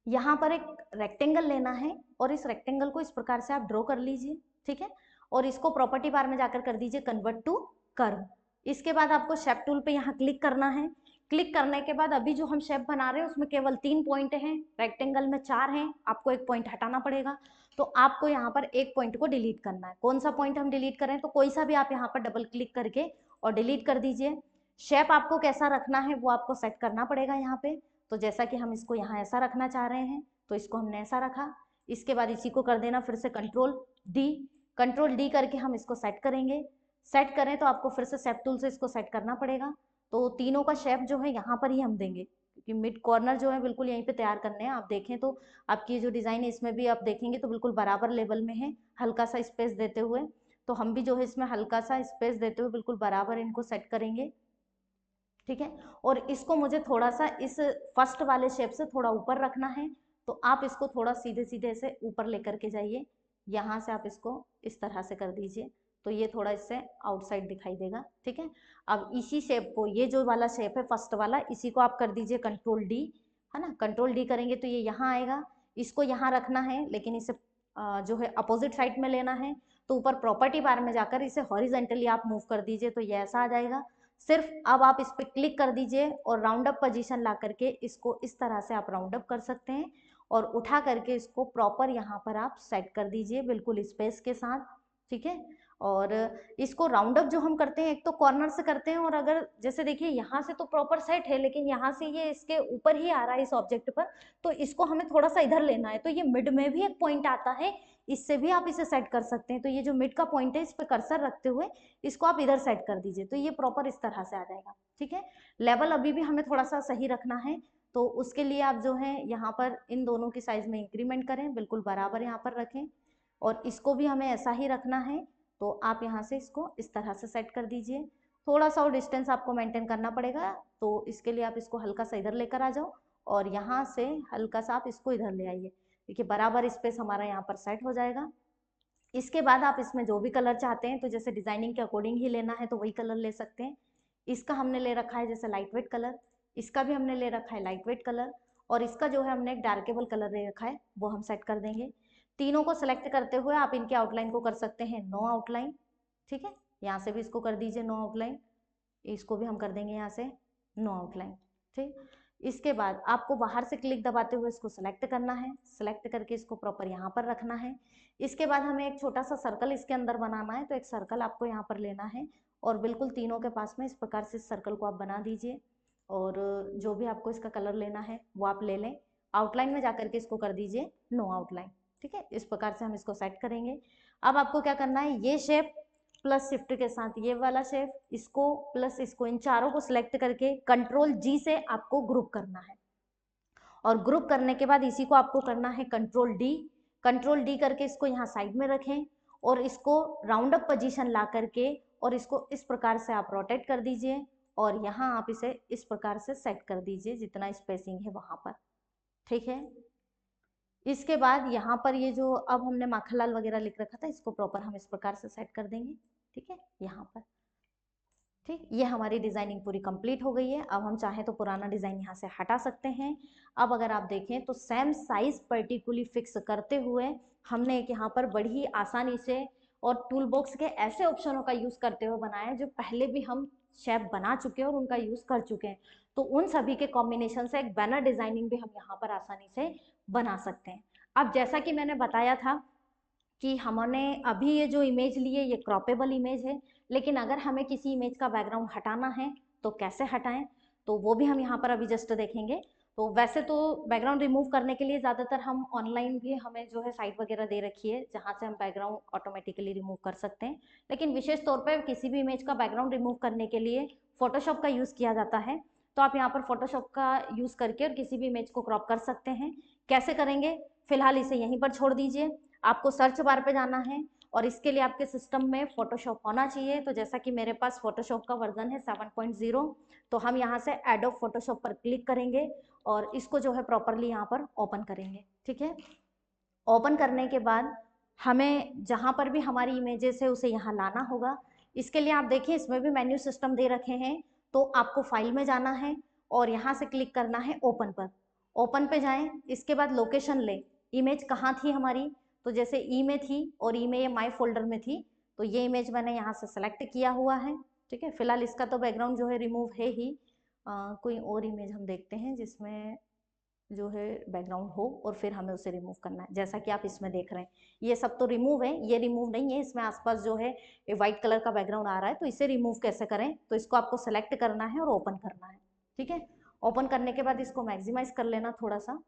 यहाँ पर एक रेक्टेंगल लेना है और इस रेक्टेंगल को इस प्रकार से आप ड्रॉ कर लीजिए। ठीक है, और इसको प्रॉपर्टी बार में जाकर कर दीजिए कन्वर्ट टू कर्व। इसके बाद आपको शेप टूल पे यहाँ क्लिक करना है। क्लिक करने के बाद अभी जो हम शेप बना रहे हैं उसमें केवल 3 पॉइंट हैं, रेक्टेंगल में 4 हैं, आपको एक पॉइंट हटाना पड़ेगा, तो आपको यहाँ पर एक पॉइंट को डिलीट करना है। कौन सा पॉइंट हम डिलीट करें, तो कोई सा भी आप यहाँ पर डबल क्लिक करके और डिलीट कर दीजिए। शेप आपको कैसा रखना है वो आपको सेट करना पड़ेगा यहाँ पे, तो जैसा कि हम इसको यहाँ ऐसा रखना चाह रहे हैं तो इसको हमने ऐसा रखा। इसके बाद इसी को कर देना फिर से कंट्रोल डी करके हम इसको सेट करेंगे। सेट करें तो आपको फिर से शेप टूल से इसको सेट करना पड़ेगा, तो तीनों का शेप जो है यहाँ पर ही हम देंगे क्योंकि मिड कॉर्नर जो है बिल्कुल यहीं पे तैयार करने हैं। आप देखें तो आपकी जो डिज़ाइन है इसमें भी आप देखेंगे तो बिल्कुल बराबर लेवल में है, हल्का सा स्पेस देते हुए, तो हम भी जो है इसमें हल्का सा स्पेस देते हुए बिल्कुल बराबर इनको सेट करेंगे। ठीक है, और इसको मुझे थोड़ा सा इस फर्स्ट वाले शेप से थोड़ा ऊपर रखना है, तो आप इसको थोड़ा सीधे सीधे से ऊपर लेकर के जाइए, यहाँ से आप इसको इस तरह से कर दीजिए, तो ये थोड़ा इससे आउटसाइड दिखाई देगा। ठीक है, अब इसी शेप को, ये जो वाला शेप है फर्स्ट वाला, इसी को आप कर दीजिए कंट्रोल डी, है ना, कंट्रोल डी करेंगे तो ये यहाँ आएगा, इसको यहाँ रखना है लेकिन इसे जो है अपोजिट साइड में लेना है, तो ऊपर प्रॉपर्टी बार में जाकर इसे हॉरिजेंटली आप मूव कर दीजिए तो ये ऐसा आ जाएगा। सिर्फ अब आप इस पर क्लिक कर दीजिए और राउंड अप पोजीशन ला करके इसको इस तरह से आप राउंड अप कर सकते हैं और उठा करके इसको प्रॉपर यहाँ पर आप सेट कर दीजिए बिल्कुल स्पेस के साथ। ठीक है, और इसको राउंड अप जो हम करते हैं एक तो कॉर्नर से करते हैं, और अगर जैसे देखिए यहाँ से तो प्रॉपर सेट है, लेकिन यहाँ से ये इसके ऊपर ही आ रहा है इस ऑब्जेक्ट पर, तो इसको हमें थोड़ा सा इधर लेना है, तो ये मिड में भी एक पॉइंट आता है, इससे भी आप इसे सेट कर सकते हैं। तो ये जो मिड का पॉइंट है इस पर कर्सर रखते हुए इसको आप इधर सेट कर दीजिए, तो ये प्रॉपर इस तरह से आ जाएगा। ठीक है, लेवल अभी भी हमें थोड़ा सा सही रखना है, तो उसके लिए आप जो है यहाँ पर इन दोनों की साइज में इंक्रीमेंट करें, बिल्कुल बराबर यहाँ पर रखें, और इसको भी हमें ऐसा ही रखना है। तो आप यहाँ से इसको इस तरह से सेट कर दीजिए। थोड़ा सा और डिस्टेंस आपको मेंटेन करना पड़ेगा, तो इसके लिए आप इसको हल्का सा इधर लेकर आ जाओ, और यहाँ से हल्का सा आप इसको इधर ले आइए। देखिए बराबर स्पेस हमारा यहाँ पर सेट हो जाएगा। इसके बाद आप इसमें जो भी कलर चाहते हैं, तो जैसे डिजाइनिंग के अकॉर्डिंग ही लेना है तो वही कलर ले सकते हैं। इसका हमने ले रखा है जैसे लाइट वेट कलर, इसका भी हमने ले रखा है लाइट वेट कलर, और इसका जो है हमने एक डार्केबल कलर ले रखा है, वो हम सेट कर देंगे। तीनों को सिलेक्ट करते हुए आप इनके आउटलाइन को कर सकते हैं नो आउटलाइन। ठीक है, यहाँ से भी इसको कर दीजिए नो आउटलाइन, इसको भी हम कर देंगे यहाँ से नो आउटलाइन। ठीक, इसके बाद आपको बाहर से क्लिक दबाते हुए इसको सेलेक्ट करना है, सेलेक्ट करके इसको प्रॉपर यहाँ पर रखना है। इसके बाद हमें एक छोटा सा सर्कल इसके अंदर बनाना है, तो एक सर्कल आपको यहाँ पर लेना है, और बिल्कुल तीनों के पास में इस प्रकार से इस सर्कल को आप बना दीजिए, और जो भी आपको इसका कलर लेना है वो आप ले लें। आउटलाइन में जाकर के इसको कर दीजिए नो आउटलाइन। ठीक है, इस प्रकार से हम इसको सेट करेंगे। अब आपको क्या करना है, ये शेप प्लस शिफ्ट के साथ ये वाला शेप, इसको प्लस इसको, इन चारों को सिलेक्ट करके कंट्रोल जी से आपको ग्रुप करना है, और ग्रुप करने के बाद इसी को आपको करना है कंट्रोल डी। कंट्रोल डी करके इसको यहाँ साइड में रखें, और इसको राउंड अप पोजीशन ला करके और इसको इस प्रकार से आप रोटेट कर दीजिए, और यहाँ आप इसे इस प्रकार से सेट कर दीजिए जितना स्पेसिंग है वहां पर। ठीक है, इसके बाद यहाँ पर ये जो अब हमने माखनलाल वगैरह लिख रखा था, इसको प्रॉपर हम इस प्रकार से सेट कर देंगे। ठीक है, यहाँ पर। ठीक, ये हमारी डिजाइनिंग पूरी कंप्लीट हो गई है। अब हम चाहें तो पुराना डिजाइन यहाँ से हटा सकते हैं। अब अगर आप देखें तो सेम साइज पर्टिकुलरली फिक्स करते हुए हमने एक यहाँ पर बड़ी आसानी से और टूल बॉक्स के ऐसे ऑप्शनों का यूज करते हुए बनाया है जो पहले भी हम शेप बना चुके हैं और उनका यूज कर चुके हैं। तो उन सभी के कॉम्बिनेशन से एक बैनर डिजाइनिंग भी हम यहाँ पर आसानी से बना सकते हैं। अब जैसा कि मैंने बताया था कि हमने अभी ये जो इमेज ली है ये क्रॉपेबल इमेज है, लेकिन अगर हमें किसी इमेज का बैकग्राउंड हटाना है तो कैसे हटाएं, तो वो भी हम यहाँ पर अभी जस्ट देखेंगे। तो वैसे तो बैकग्राउंड रिमूव करने के लिए ज़्यादातर हम ऑनलाइन भी हमें जो है साइट वगैरह दे रखी है जहाँ से हम बैकग्राउंड ऑटोमेटिकली रिमूव कर सकते हैं, लेकिन विशेष तौर पर किसी भी इमेज का बैकग्राउंड रिमूव करने के लिए फोटोशॉप का यूज़ किया जाता है। तो आप यहाँ पर फोटोशॉप का यूज़ करके और किसी भी इमेज को क्रॉप कर सकते हैं। कैसे करेंगे, फिलहाल इसे यहीं पर छोड़ दीजिए। आपको सर्च बार पे जाना है, और इसके लिए आपके सिस्टम में फोटोशॉप होना चाहिए। तो जैसा कि मेरे पास फोटोशॉप का वर्जन है 7.0, तो हम यहाँ से एडोब फोटोशॉप पर क्लिक करेंगे और इसको जो है प्रॉपरली यहाँ पर ओपन करेंगे। ठीक है, ओपन करने के बाद हमें जहाँ पर भी हमारी इमेजेस है उसे यहाँ लाना होगा। इसके लिए आप देखिए इसमें भी मेन्यू सिस्टम दे रखे हैं, तो आपको फाइल में जाना है और यहाँ से क्लिक करना है ओपन पर। ओपन पे जाएं, इसके बाद लोकेशन ले, इमेज कहाँ थी हमारी, तो जैसे ई में थी और ई में ये माई फोल्डर में थी, तो ये इमेज मैंने यहाँ से सेलेक्ट किया हुआ है। ठीक है, फिलहाल इसका तो बैकग्राउंड जो है रिमूव है ही। कोई और इमेज हम देखते हैं जिसमें जो है बैकग्राउंड हो और फिर हमें उसे रिमूव करना है। जैसा कि आप इसमें देख रहे हैं ये सब तो रिमूव है, ये रिमूव नहीं है, इसमें आसपास जो है व्हाइट कलर का बैकग्राउंड आ रहा है। तो इसे रिमूव कैसे करें, तो इसको आपको सेलेक्ट करना है और ओपन करना है। ठीक है, ओपन करने के बाद इसको मैक्सिमाइज कर लेना थोड़ा सा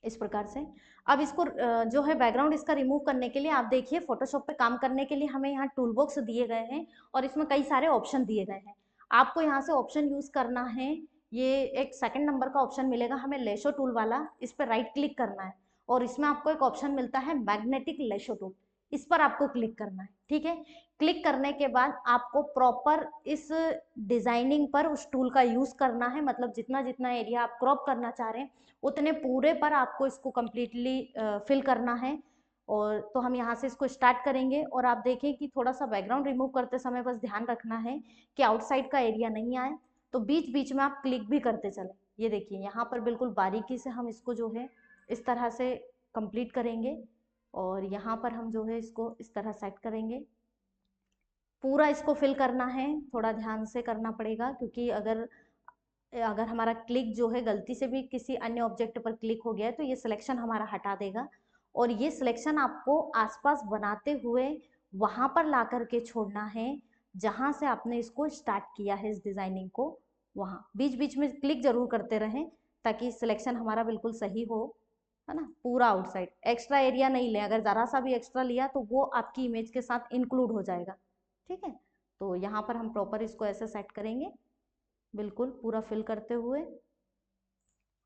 इस प्रकार से। अब इसको जो है बैकग्राउंड इसका रिमूव करने के लिए आप देखिए फोटोशॉप पे काम करने के लिए हमें यहाँ टूल बॉक्स दिए गए हैं और इसमें कई सारे ऑप्शन दिए गए हैं। आपको यहाँ से ऑप्शन यूज करना है, ये एक सेकंड नंबर का ऑप्शन मिलेगा हमें लेशो टूल वाला, इस पर राइट क्लिक करना है और इसमें आपको एक ऑप्शन मिलता है मैग्नेटिक लेशो टूल, इस पर आपको क्लिक करना है। ठीक है, क्लिक करने के बाद आपको प्रॉपर इस डिजाइनिंग पर उस टूल का यूज करना है, मतलब जितना जितना एरिया आप क्रॉप करना चाह रहे हैं उतने पूरे पर आपको इसको कम्प्लीटली फिल करना है। और तो हम यहाँ से इसको स्टार्ट करेंगे और आप देखें कि थोड़ा सा बैकग्राउंड रिमूव करते समय बस ध्यान रखना है कि आउटसाइड का एरिया नहीं आए, तो बीच बीच में आप क्लिक भी करते चलें। ये देखिए यहाँ पर बिल्कुल बारीकी से हम इसको जो है इस तरह से कंप्लीट करेंगे और यहाँ पर हम जो है इसको इस तरह सेट करेंगे। पूरा इसको फिल करना है, थोड़ा ध्यान से करना पड़ेगा क्योंकि अगर अगर हमारा क्लिक जो है गलती से भी किसी अन्य ऑब्जेक्ट पर क्लिक हो गया है तो ये सिलेक्शन हमारा हटा देगा और ये सिलेक्शन आपको आसपास बनाते हुए वहां पर ला करके छोड़ना है जहां से आपने इसको स्टार्ट किया है इस डिजाइनिंग को। वहां बीच बीच में क्लिक जरूर करते रहें ताकि सिलेक्शन हमारा बिल्कुल सही हो, है ना। पूरा आउटसाइड, एक्स्ट्रा एरिया नहीं लें, अगर जरा सा भी एक्स्ट्रा लिया तो वो आपकी इमेज के साथ इंक्लूड हो जाएगा, ठीक है। तो यहाँ पर हम प्रॉपर इसको ऐसे सेट करेंगे, बिल्कुल पूरा फिल करते हुए।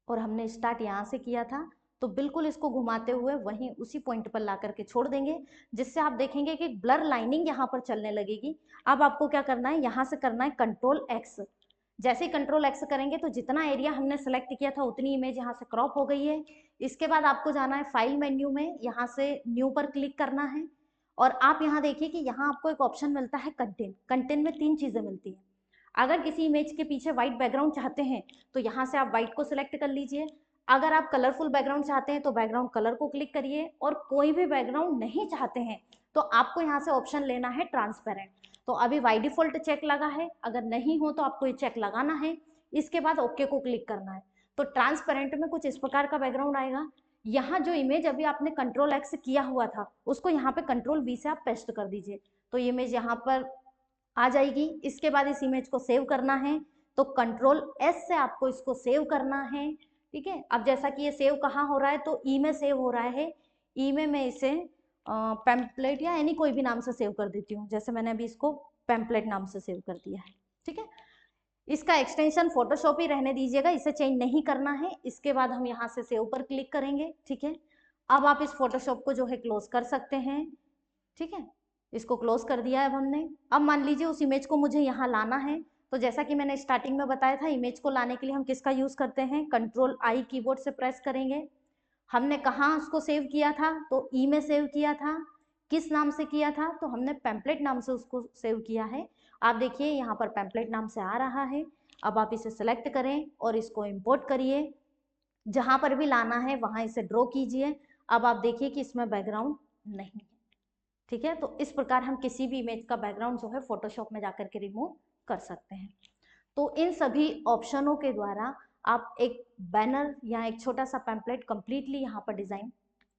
और हमने स्टार्ट यहाँ से किया था, तो बिल्कुल इसको घुमाते हुए वहीं उसी पॉइंट पर ला करके छोड़ देंगे, जिससे आप देखेंगे कि ब्लर लाइनिंग यहाँ पर चलने लगेगी। अब आपको क्या करना है, यहाँ से करना है कंट्रोल एक्स। जैसे ही कंट्रोल एक्स करेंगे तो जितना एरिया हमने सेलेक्ट किया था उतनी इमेज यहाँ से क्रॉप हो गई है। इसके बाद आपको जाना है फाइल मेन्यू में, यहाँ से न्यू पर क्लिक करना है। और आप यहाँ देखिए कि यहाँ आपको एक ऑप्शन मिलता है कंटेंट। कंटेंट में 3 चीजें मिलती हैं। अगर किसी इमेज के पीछे व्हाइट बैकग्राउंड चाहते हैं तो यहाँ से आप व्हाइट को सिलेक्ट कर लीजिए। अगर आप कलरफुल बैकग्राउंड चाहते हैं तो बैकग्राउंड कलर को क्लिक करिए, और कोई भी बैकग्राउंड नहीं चाहते हैं तो आपको यहाँ से ऑप्शन लेना है ट्रांसपेरेंट। तो अभी बाय डिफॉल्ट चेक लगा है, अगर नहीं हो तो आपको ये चेक लगाना है। इसके बाद ओके को क्लिक करना है। तो ट्रांसपेरेंट में कुछ इस प्रकार का बैकग्राउंड आएगा। यहाँ जो इमेज अभी आपने कंट्रोल एक्स किया हुआ था उसको यहाँ पे कंट्रोल वी से आप पेस्ट कर दीजिए, तो ये इमेज यहाँ पर आ जाएगी। इसके बाद इस इमेज को सेव करना है, तो कंट्रोल एस से आपको इसको सेव करना है, ठीक है। अब जैसा कि ये सेव कहाँ हो रहा है, तो ई में सेव हो रहा है। ई में मैं इसे पैम्पलेट या यानी कोई भी नाम से सेव कर देती हूँ, जैसे मैंने अभी इसको पैम्पलेट नाम से सेव कर दिया है, ठीक है। इसका एक्सटेंशन फोटोशॉप ही रहने दीजिएगा, इसे चेंज नहीं करना है। इसके बाद हम यहाँ से सेव पर क्लिक करेंगे, ठीक है। अब आप इस फोटोशॉप को जो है क्लोज कर सकते हैं, ठीक है। इसको क्लोज कर दिया है अब हमने। अब मान लीजिए उस इमेज को मुझे यहाँ लाना है, तो जैसा कि मैंने स्टार्टिंग में बताया था, इमेज को लाने के लिए हम किसका यूज करते हैं, कंट्रोल आई कीबोर्ड से प्रेस करेंगे। हमने कहाँ उसको सेव किया था, तो ई में सेव किया था। किस नाम से किया था, तो हमने पैम्पलेट नाम से उसको सेव किया है। आप देखिए यहाँ पर पैम्पलेट नाम से आ रहा है। अब आप इसे सेलेक्ट करें और इसको इम्पोर्ट करिए, जहां पर भी लाना है वहां इसे ड्रॉ कीजिए। अब आप देखिए कि इसमें बैकग्राउंड नहीं है, ठीक है। तो इस प्रकार हम किसी भी इमेज का बैकग्राउंड जो है फोटोशॉप में जाकर के रिमूव कर सकते हैं। तो इन सभी ऑप्शनों के द्वारा आप एक बैनर या एक छोटा सा पैम्पलेट कंप्लीटली यहाँ पर डिजाइन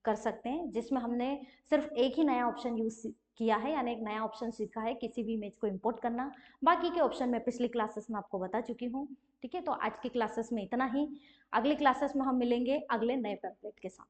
कर सकते हैं, जिसमें हमने सिर्फ एक ही नया ऑप्शन यूज किया है, यानी एक नया ऑप्शन सीखा है किसी भी इमेज को इंपोर्ट करना। बाकी के ऑप्शन मैं पिछली क्लासेस में आपको बता चुकी हूँ, ठीक है। तो आज की क्लासेस में इतना ही। अगली क्लासेस में हम मिलेंगे अगले नए पैम्पलेट के साथ।